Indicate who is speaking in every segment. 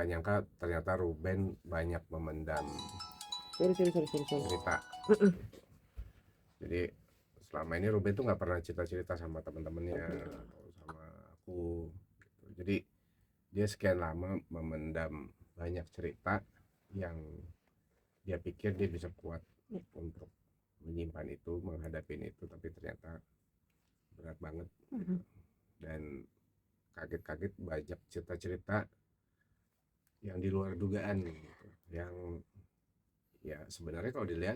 Speaker 1: nggak nyangka ternyata Ruben banyak memendam
Speaker 2: Sorry.
Speaker 1: cerita. Jadi selama ini Ruben tuh nggak pernah cerita-cerita sama teman-temannya atau sama aku gitu. Jadi dia sekian lama memendam banyak cerita yang dia pikir dia bisa kuat untuk menyimpan itu, menghadapi itu, tapi ternyata berat banget gitu. Dan kaget-kaget banyak cerita-cerita yang di luar dugaan gitu. Yang ya sebenarnya kalau dilihat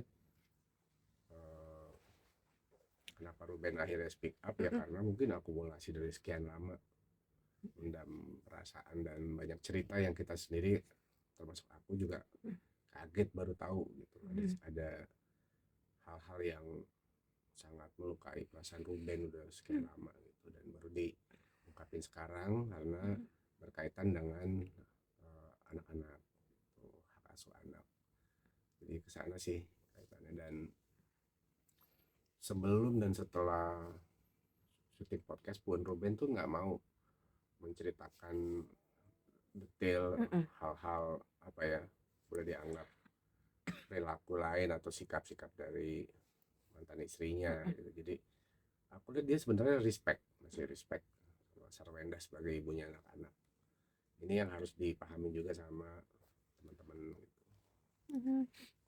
Speaker 1: eh, kenapa Ruben akhirnya speak up ya karena mungkin akumulasi dari sekian lama mendam perasaan dan banyak cerita yang kita sendiri termasuk aku juga kaget baru tahu gitu. Ada hal-hal yang sangat melukai perasaan Ruben udah sekian lama gitu dan baru diungkapin sekarang karena berkaitan dengan anak-anak tuh, hak asuh anak. Jadi kesana sih kaitannya. Dan sebelum dan setelah syuting podcast pun Ruben tuh nggak mau menceritakan detail hal-hal apa ya boleh dianggap perilaku lain atau sikap-sikap dari mantan istrinya gitu. Jadi aku lihat dia sebenarnya masih respect Sarwenda sebagai ibunya anak-anak. Ini yang harus dipahami juga sama teman-teman gitu.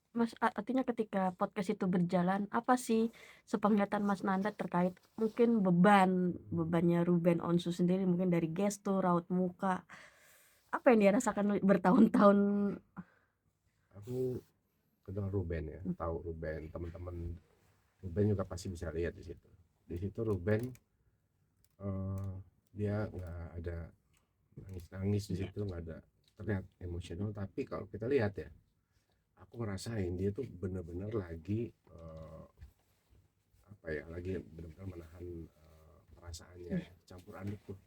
Speaker 3: Mas, artinya ketika podcast itu berjalan, apa sih sepenglihatan Mas Nanda terkait mungkin bebannya Ruben Onsu sendiri, mungkin dari gestur, raut muka, apa yang dia rasakan bertahun-tahun?
Speaker 1: Aku kenal Ruben ya, tahu Ruben, teman-teman Ruben juga pasti bisa lihat di situ. Di situ Ruben dia nggak ada nangis-nangis di situ, nggak ada terlihat emosional. Tapi kalau kita lihat ya, aku ngerasain dia tuh bener-bener lagi apa ya, lagi bener-bener menahan perasaannya, campur aduk tuh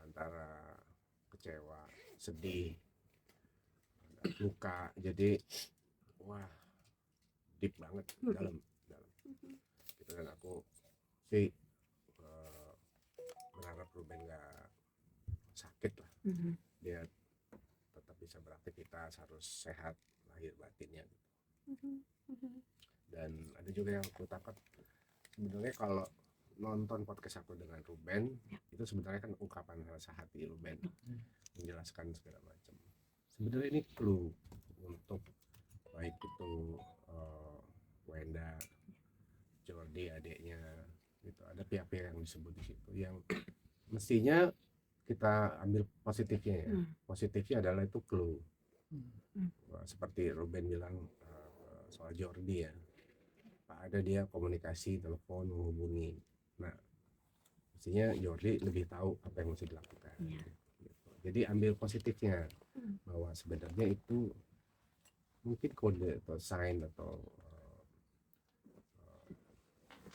Speaker 1: antara kecewa, sedih, luka. Jadi wah deep banget, dalam gitu. Dan aku sih berharap Ruben nggak sakit lah, dia tetap bisa beraktivitas, harus sehat lahir batinnya gitu. Dan ada juga yang aku tangkap sebenarnya kalau nonton podcast aku dengan Ruben itu sebenarnya kan ungkapan rasa hati Ruben menjelaskan segala macam. Sebenarnya ini clue untuk baik itu Wenda, Jordi adiknya gitu. Ada pihak-pihak yang disebut di situ yang mestinya kita ambil positifnya ya. Positifnya adalah itu clue. Seperti Ruben bilang soal Jordi ya. Ada dia komunikasi, telepon, menghubungi. Nah, mestinya Jordi lebih tahu apa yang mesti dilakukan. Gitu. Jadi ambil positifnya bahwa sebenarnya itu mungkin kode atau sign atau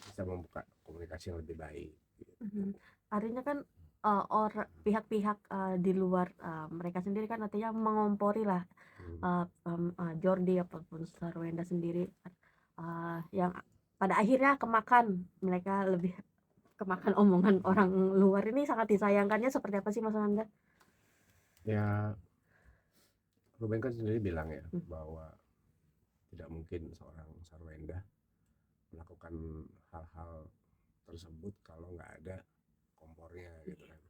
Speaker 1: bisa membuka komunikasi yang lebih baik. Gitu.
Speaker 3: Artinya kan pihak-pihak di luar mereka sendiri kan artinya mengompori lah Jordi apapun Sarwenda sendiri yang pada akhirnya mereka lebih kemakan omongan orang luar. Ini sangat disayangkannya seperti apa sih Mas Nanda?
Speaker 1: Ya Ruben kan sendiri bilang ya bahwa tidak mungkin seorang Sarwenda melakukan hal-hal tersebut kalau nggak ada kompornya gitu kan.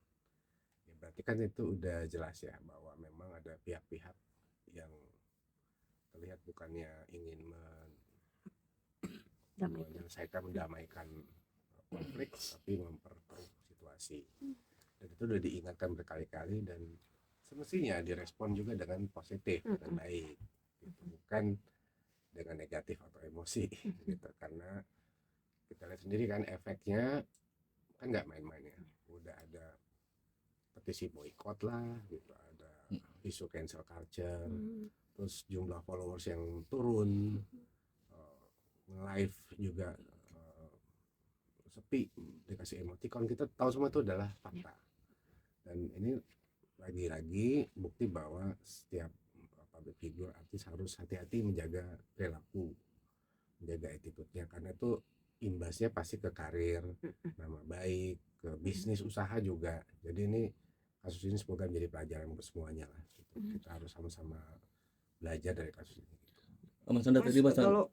Speaker 1: Ya berarti kan itu udah jelas ya bahwa memang ada pihak-pihak yang terlihat bukannya ingin mendamaikan konflik tapi memperkeruh situasi. Dan itu udah diingatkan berkali-kali dan semestinya direspon juga dengan positif dan baik gitu. Bukan dengan negatif atau emosi gitu. Karena kita lihat sendiri kan efeknya kan nggak main-main ya. Udah ada petisi boykot lah gitu, ada isu cancel culture, terus jumlah followers yang turun, live juga sepi, dikasih emoticon. Kita tahu semua itu adalah fakta. Dan ini lagi-lagi bukti bahwa setiap public figure artis harus hati-hati menjaga perilaku, menjaga attitude-nya, karena itu imbasnya pasti ke karir, nama baik, ke bisnis usaha juga. Jadi ini kasus ini semoga menjadi pelajaran buat semuanya lah gitu. Kita harus sama-sama belajar dari kasus ini gitu.
Speaker 2: Mas Anda
Speaker 4: Mas,
Speaker 2: tadi Mas
Speaker 4: kalau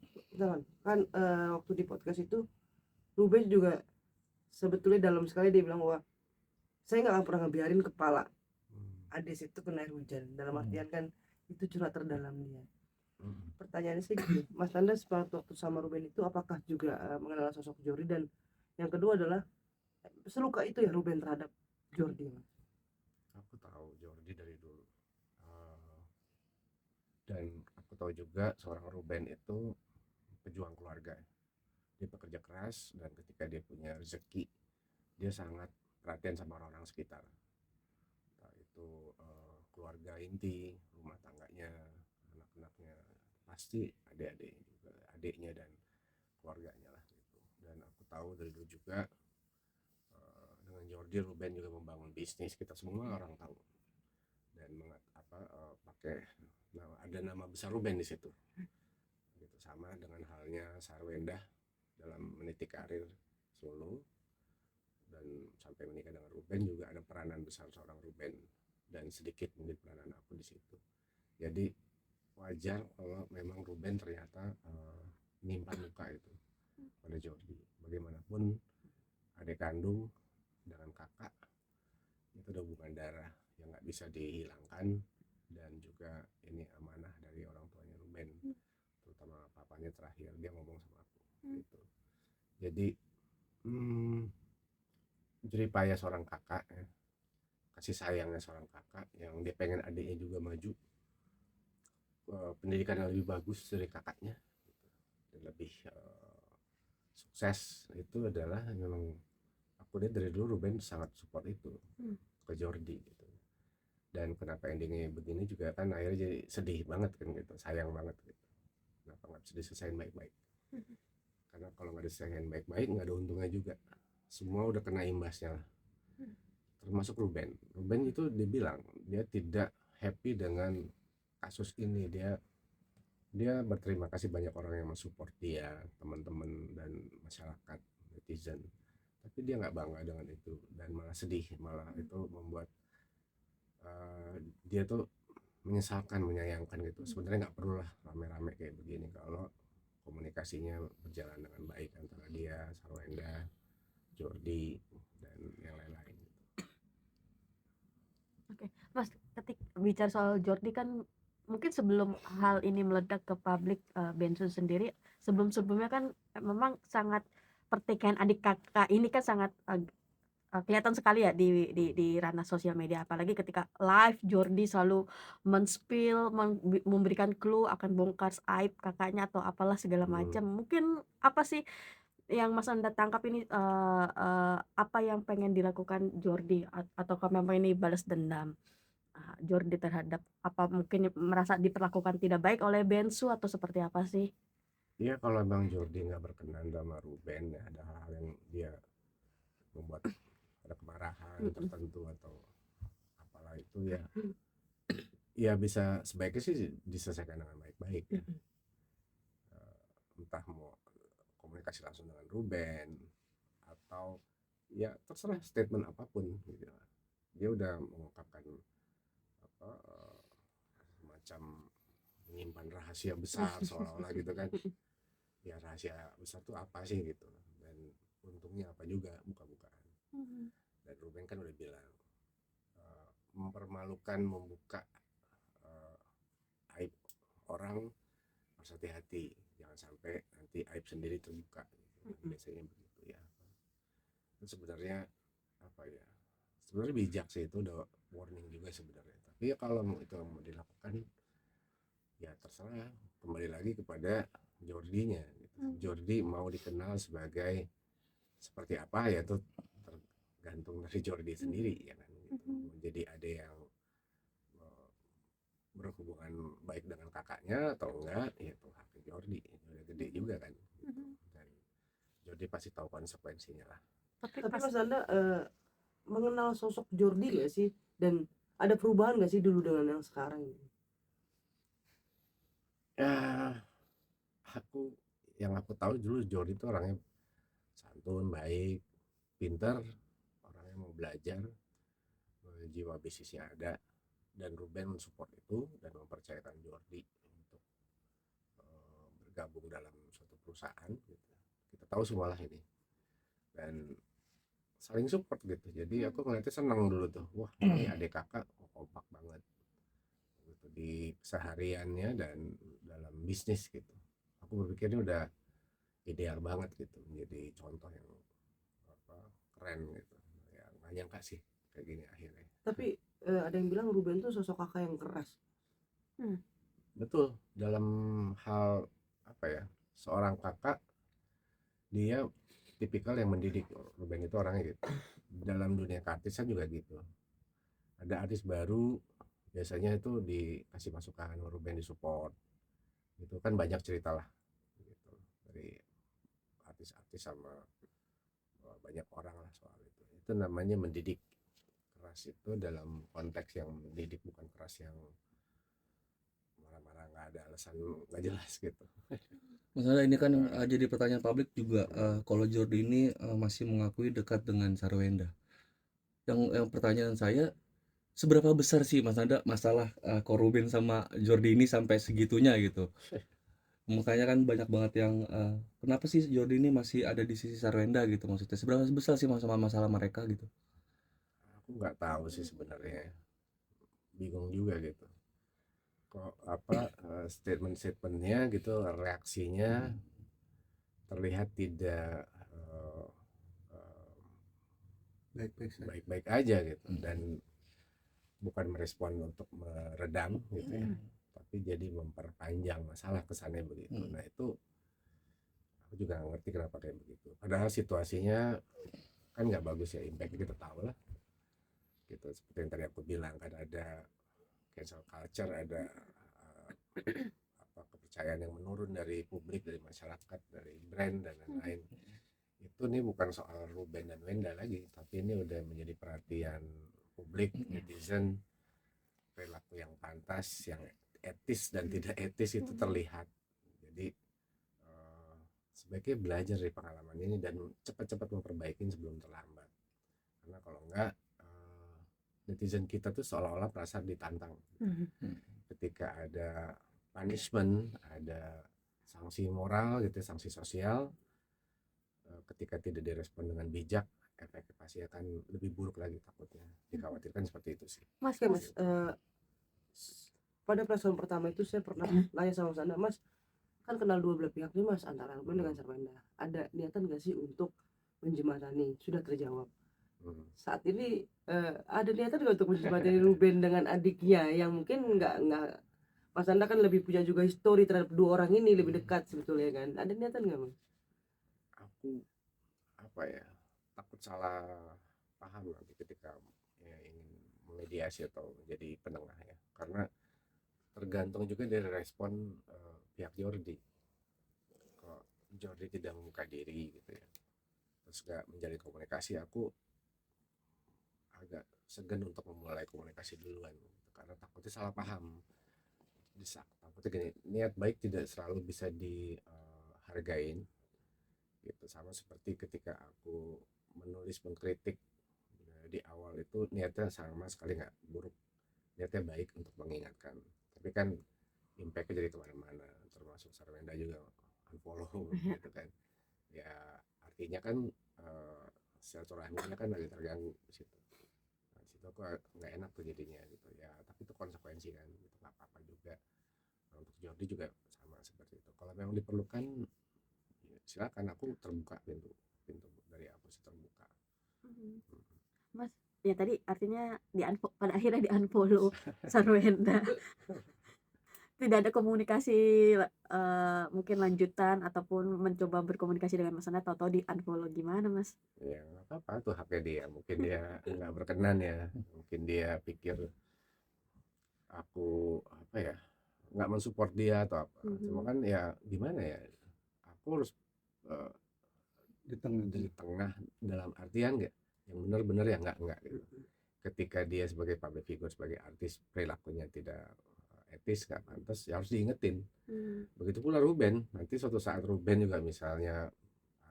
Speaker 4: kan waktu di podcast itu Ruben juga sebetulnya dalam sekali dia bilang bahwa saya nggak akan pernah ngebiarin kepala Ades itu kena air hujan. Dalam artian kan itu curhat terdalam dia. Pertanyaannya sih gini, Mas Anda waktu sama Ruben itu apakah juga mengenal sosok Jordi, dan yang kedua adalah seluka itu ya Ruben terhadap Jordi?
Speaker 1: Aku tahu Jordi dari dulu. Dan aku tahu juga seorang Ruben itu pejuang keluarga. Dia pekerja keras dan ketika dia punya rezeki, dia sangat perhatian sama orang-orang sekitar. Entah itu keluarga inti, rumah tangganya, anak-anaknya, pasti adik-adiknya juga, adiknya dan keluarganya lah gitu. Dan aku tahu dari dulu juga dengan Jordi, Ruben juga membangun bisnis, kita semua orang tahu. Dan pakai ada nama besar Ruben di situ. Gitu, sama dengan halnya Sarwenda dalam meniti karir solo dan sampai menikah dengan Ruben juga ada peranan besar seorang Ruben dan sedikit mungkin peranan aku di situ. Jadi wajar kalau memang Ruben ternyata menyimpan luka itu pada Jordi. Bagaimanapun adik kandung dengan kakak itu ada hubungan darah yang nggak bisa dihilangkan, dan juga ini amanah dari orang tuanya Ruben, terutama papanya terakhir dia ngomong sama aku gitu. Jadi jeripaya seorang kakak ya, kasih sayangnya seorang kakak yang dia pengen adiknya juga maju pendidikan yang lebih bagus dari kakaknya gitu, dan lebih sukses, itu adalah memang aku lihat dari dulu Ruben sangat support itu ke Jordi gitu. Dan kenapa endingnya begini juga kan akhirnya jadi sedih banget kan gitu, sayang banget gitu. Kenapa nggak bisa diselesain baik-baik? Karena kalau nggak diselesain baik-baik nggak ada untungnya juga. Semua udah kena imbasnya lah. Termasuk Ruben. Ruben itu dibilang dia tidak happy dengan kasus ini. Dia berterima kasih banyak orang yang mensupport dia, teman-teman dan masyarakat, netizen. Tapi dia nggak bangga dengan itu dan malah sedih, malah itu membuat dia tuh menyesalkan, menyayangkan gitu. Sebenarnya nggak perlu lah rame-rame kayak begini kalau komunikasinya berjalan dengan baik antara dia, Sarwenda, Jordi dan yang lain-lain.
Speaker 3: Oke, Mas, ketika bicara soal Jordi kan mungkin sebelum hal ini meledak ke publik, Bensu sendiri sebelum-sebelumnya kan memang sangat pertikaian adik kakak ini kan sangat kelihatan sekali ya di ranah sosial media, apalagi ketika live Jordi selalu men-spill, memberikan clue akan bongkar aib kakaknya atau apalah segala macam. Mungkin apa sih yang Mas Anda tangkap ini, apa yang pengen dilakukan Jordi ataukah memang ini balas dendam Jordi terhadap, apa mungkin merasa diperlakukan tidak baik oleh Bensu atau seperti apa sih?
Speaker 1: Iya, kalau Bang Jordi nggak berkenan sama Ruben ya, ada hal-hal yang dia membuat ada kemarahan tertentu atau apalah itu ya, ya bisa sebaiknya sih diselesaikan dengan baik-baik ya. Entah mau komunikasi langsung dengan Ruben atau ya terserah statement apapun gitu. Dia udah mengungkapkan semacam menyimpan rahasia besar seolah-olah gitu kan. Ya rahasia besar tuh apa sih gitu, dan untungnya apa juga buka-bukaan. Dan Ruben kan udah bilang mempermalukan, membuka aib orang harus hati-hati, jangan sampai nanti aib sendiri terbuka gitu. Biasanya begitu ya. Itu sebenarnya apa ya, sebenarnya bijak sih, itu udah warning juga sebenarnya. Tapi ya kalau itu mau dilakukan ya terserah, kembali lagi kepada Jordinya gitu. Jordi mau dikenal sebagai seperti apa ya itu tergantung dari Jordi sendiri ya kan gitu. Jadi ada yang berhubungan baik dengan kakaknya atau enggak ya itu hak Jordi, udah gede juga kan gitu. Dan Jordi pasti tahu konsekuensinya lah.
Speaker 4: Tapi Mas Anda mengenal sosok Jordi gak sih, dan ada perubahan gak sih dulu dengan yang sekarang?
Speaker 1: Ya, yang aku tahu dulu Jordi itu orangnya santun, baik, pintar, orangnya mau belajar, jiwa bisnisnya ada, dan Ruben mensupport itu dan mempercayakan Jordi untuk bergabung dalam suatu perusahaan gitu. Kita tahu semualah ini, dan saling support gitu. Jadi aku ngeliatnya senang dulu tuh, wah ini adik kakak kompak banget gitu di kesehariannya dan dalam bisnis gitu. Aku berpikir ini udah ideal banget gitu, menjadi contoh yang keren gitu ya. Nggak nyangka sih kayak gini akhirnya.
Speaker 4: Tapi ada yang bilang Ruben tuh sosok kakak yang keras.
Speaker 1: Betul, dalam hal apa ya, seorang kakak dia tipikal yang mendidik. Ruben itu orangnya gitu. Dalam dunia keartisan juga gitu, ada artis baru biasanya itu dikasih masukan, Ruben disupport. Itu kan banyak cerita lah gitu, dari artis-artis sama banyak orang lah soal itu. Itu namanya mendidik. Keras itu dalam konteks yang mendidik, bukan keras yang marah-marah nggak ada alasan nggak jelas gitu.
Speaker 2: Masalah ini kan jadi pertanyaan publik juga, kalau Jordi ini masih mengakui dekat dengan Sarwenda. Yang pertanyaan saya, seberapa besar sih Mas Nanda masalah Ko Ruben sama Jordi ini sampai segitunya gitu? Makanya kan banyak banget yang kenapa sih Jordi ini masih ada di sisi Sarwenda gitu, maksudnya seberapa besar sih masalah mereka gitu?
Speaker 1: Aku nggak tahu sih sebenarnya, bingung juga gitu. Kok statement-statementnya gitu, reaksinya terlihat tidak baik-baik aja gitu, dan bukan merespon untuk meredam gitu ya, tapi jadi memperpanjang masalah, kesannya begitu. Nah itu aku juga nggak ngerti kenapa kayak begitu, padahal situasinya kan nggak bagus ya, impact kita tahu lah gitu. Seperti yang tadi aku bilang kan, ada cancel culture, ada kepercayaan yang menurun dari publik, dari masyarakat, dari brand dan lain-lain. Itu nih bukan soal Ruben dan Wenda lagi, tapi ini udah menjadi perhatian publik, netizen. Perilaku yang pantas, yang etis dan tidak etis itu terlihat. Jadi sebaiknya belajar dari pengalaman ini dan cepat-cepat memperbaiki sebelum terlambat. Karena kalau enggak, netizen kita tuh seolah-olah merasa ditantang. Ketika ada punishment, ada sanksi moral gitu, sanksi sosial, ketika tidak direspon dengan bijak, efeknya pasti akan lebih buruk lagi, takutnya. Dikhawatirkan seperti itu sih.
Speaker 4: Mas, pada pertemuan pertama itu saya pernah nanya sama Mas Anda, Mas kan kenal dua belah pihak nih Mas, antara Ruben dengan Sarwenda. Ada niatan nggak sih untuk menjembatani? Sudah terjawab. Saat ini ada niatan nggak untuk menjembatani Ruben dengan adiknya yang mungkin nggak Mas Anda kan lebih punya juga histori terhadap dua orang ini, lebih dekat sebetulnya kan? Ada niatan nggak Mas?
Speaker 1: Aku takut salah paham nanti ketika ingin memediasi atau menjadi penengah ya, karena tergantung juga dari respon pihak Jordi. Kalau Jordi tidak membuka diri gitu ya, terus gak menjalin komunikasi, aku agak segan untuk memulai komunikasi duluan gitu, karena takutnya salah paham. Takutnya gini, niat baik tidak selalu bisa dihargain gitu. Sama seperti ketika aku menulis mengkritik di awal itu, niatnya sama sekali nggak buruk, niatnya baik untuk mengingatkan, tapi kan impactnya jadi kemana-mana, termasuk Sarwenda juga unfollow gitu kan ya. Artinya kan silaturahminya kan lagi terganggu di situ. Nah, situ aku nggak enak tuh jadinya gitu ya, tapi itu konsekuensi kan gitu, nggak apa-apa juga. Nah, untuk Jordi juga sama seperti itu. Kalau memang diperlukan ya silakan, aku terbuka, pintu dari aku sih terbuka.
Speaker 3: Mas, ya tadi artinya pada akhirnya di-unfollow Sarwenda. Tidak ada komunikasi mungkin lanjutan ataupun mencoba berkomunikasi dengan Mas Anda, tahu-tahu di-unfollow, gimana Mas?
Speaker 1: Ya nggak apa-apa, tuh haknya dia. Mungkin dia nggak berkenan ya, mungkin dia pikir aku nggak mensupport dia atau apa. Cuma kan ya gimana ya, aku harus di tengah dalam artian nggak yang benar-benar ya nggak gitu. Ketika dia sebagai public figure, sebagai artis, perilakunya tidak etis, nggak pantas, ya harus diingetin. Begitu pula Ruben, nanti suatu saat Ruben juga misalnya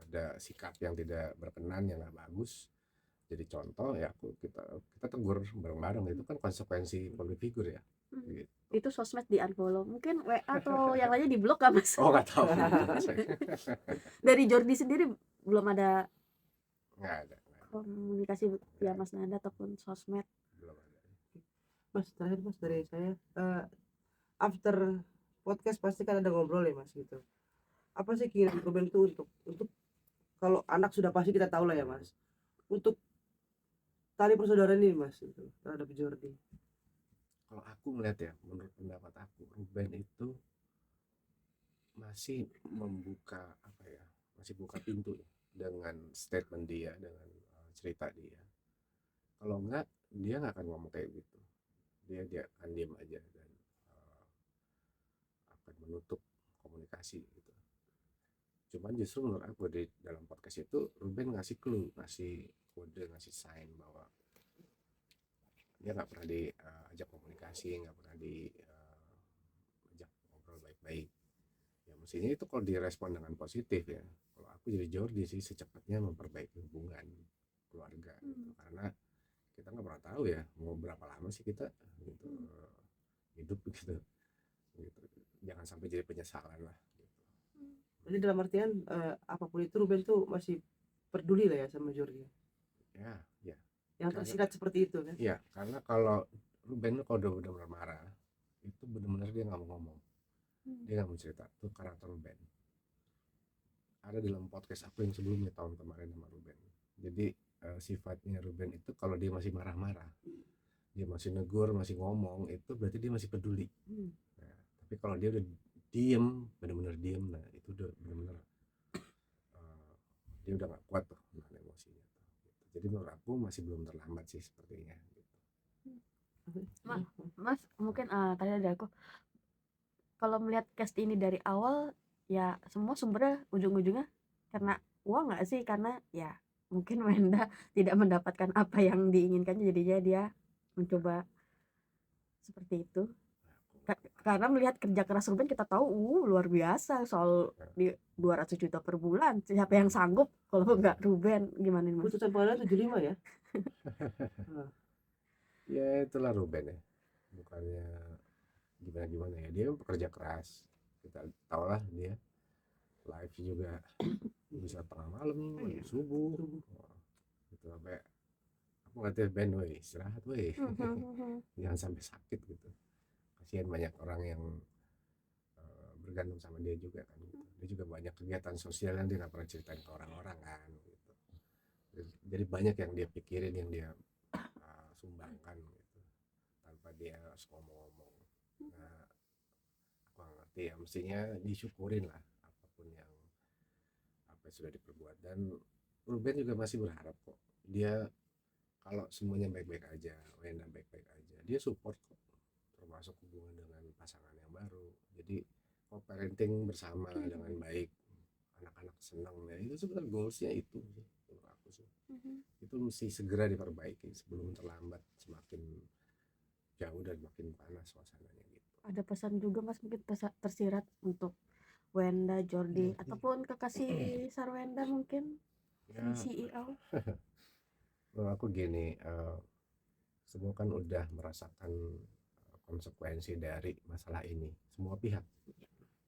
Speaker 1: ada sikap yang tidak berkenan, yang nggak bagus, jadi contoh ya kita tegur bareng-bareng, itu kan konsekuensi public figure ya gitu.
Speaker 3: Itu sosmed di unfollow, mungkin WA atau yang lainnya di blok nggak mas?
Speaker 1: Oh nggak tahu.
Speaker 3: Dari Jordi sendiri belum ada
Speaker 1: Nggak ada
Speaker 3: komunikasi ya Mas Nanda ataupun sosmed?
Speaker 1: belum ada.
Speaker 4: Mas, terakhir Mas dari saya, after podcast pasti kan ada ngobrol ya Mas gitu. Apa sih keinginan Ruben itu untuk kalau anak sudah pasti kita tahu lah ya Mas. Untuk tali persaudaraan ini Mas gitu, terhadap Jordi.
Speaker 1: Kalau aku melihat ya, menurut pendapat aku, Ruben itu masih membuka masih buka pintu dengan statement dia, dengan cerita dia. Kalau enggak, dia nggak akan ngomong kayak gitu. Dia akan diam aja dan akan menutup komunikasi gitu. Cuman justru menurut aku di dalam podcast itu Ruben ngasih clue, ngasih kode, ngasih sign bahwa dia nggak pernah diajak komunikasi, nggak pernah diajak ngobrol baik-baik. Ya mestinya itu kalau direspon dengan positif ya. Kalau aku jadi Jordi sih secepatnya memperbaiki hubungan keluarga gitu. Karena kita nggak pernah tahu ya mau berapa lama sih kita gitu, hidup gitu. Jangan sampai jadi penyesalan lah gitu.
Speaker 4: Jadi dalam artian apapun itu Ruben tuh masih peduli lah ya sama Jordi.
Speaker 1: Ya
Speaker 4: Yang tersirat seperti itu kan.
Speaker 1: iya, karena kalau Ruben kalau udah benar-benar marah itu benar-benar dia nggak mau ngomong, dia nggak mau cerita. Itu karakter Ruben, ada dalam podcast aku yang sebelumnya tahun kemarin sama Ruben. Jadi sifatnya Ruben itu kalau dia masih marah-marah, dia masih negur, masih ngomong, itu berarti dia masih peduli. Nah, tapi kalau dia udah diem, benar-benar diem, nah itu udah benar-benar dia udah nggak kuat tuh nahan emosinya tuh. Jadi menurut aku masih belum terlambat sih sepertinya gitu.
Speaker 3: Mas mungkin tadi ada aku, kalau melihat cast ini dari awal ya semua sumbernya ujung-ujungnya karena uang nggak sih? Karena ya mungkin Wenda tidak mendapatkan apa yang diinginkannya, jadinya dia mencoba seperti itu. Karena melihat kerja keras Ruben kita tahu luar biasa, soal di 200 juta per bulan, siapa yang sanggup kalau nggak Ruben? Gimana nih Mas?
Speaker 4: Putusan pengadilan 75 ya.
Speaker 1: Ya itulah Ruben ya, bukannya gimana ya, dia pekerja keras, kita tahu lah dia live juga bisa tengah malam, subuh gitu, sampai aku ngatain Ben, woi istirahat woi, jangan sampai sakit gitu. Kasihan banyak orang yang bergantung sama dia juga kan gitu. Dia juga banyak kegiatan sosial yang dia nggak pernah ceritain ke orang-orang kan gitu. Jadi banyak yang dia pikirin, yang dia sumbangkan gitu tanpa dia harus ngomong-ngomong. Nah aku nggak ngerti ya, mestinya disyukurin lah apapun yang sudah diperbuat. Dan Ruben juga masih berharap kok, dia kalau semuanya baik-baik aja, Wenda baik-baik aja, dia support kok, termasuk hubungan dengan pasangan yang baru. Jadi co-parenting bersama dengan baik, anak-anak senang. Nah itu sebenarnya goalsnya itu sih menurut aku sih. Itu mesti segera diperbaiki sebelum terlambat, semakin jauh dan makin panas suasananya gitu.
Speaker 3: Ada pesan juga Mas mungkin tersirat untuk Wenda, Jordi ataupun kekasih Sarwenda mungkin
Speaker 1: Ya,
Speaker 3: si CEO?
Speaker 1: menurut aku gini, semua kan udah merasakan konsekuensi dari masalah ini, semua pihak.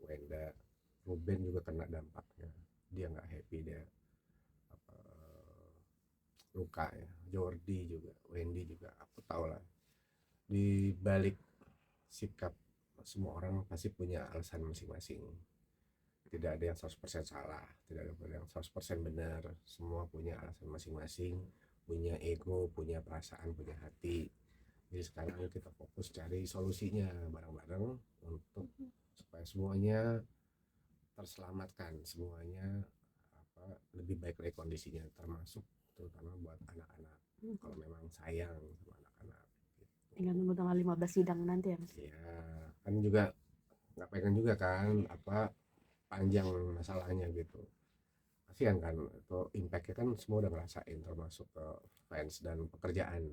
Speaker 1: Wenda, Ruben juga kena dampaknya, dia nggak happy, dia luka ya. Jordi juga, Wendy juga, aku tahu lah di balik sikap semua orang pasti punya alasan masing-masing. Tidak ada yang 100% salah, tidak ada yang 100% benar. Semua punya alasan masing-masing, punya ego, punya perasaan, punya hati. Jadi sekarang kita fokus cari solusinya bareng-bareng untuk supaya semuanya terselamatkan, semuanya lebih baik lagi kondisinya, termasuk terutama buat anak-anak. Kalau memang sayang sama anak-anak gitu.
Speaker 3: Tinggal nunggu tanggal 15 sidang nanti ya Mas?
Speaker 1: Ya kan juga nggak pengen juga kan panjang masalahnya gitu. Kasihan kan, itu impactnya kan semua udah ngerasain, termasuk ke fans dan pekerjaan.